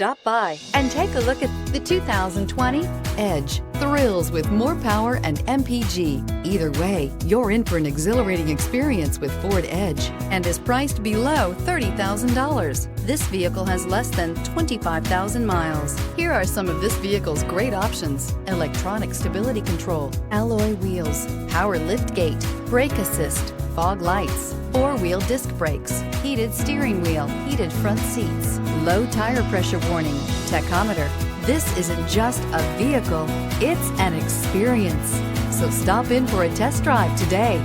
Stop by and take a look at the 2020 Edge. Thrills with more power and MPG. Either way, you're in for an exhilarating experience with Ford Edge and is priced below $30,000. This vehicle has less than 25,000 miles. Here are some of this vehicle's great options: electronic stability control, alloy wheels, power liftgate, brake assist, fog lights, four-wheel disc brakes, heated steering wheel, heated front seats, low tire pressure warning, tachometer. This isn't just a vehicle, it's an experience. So stop in for a test drive today.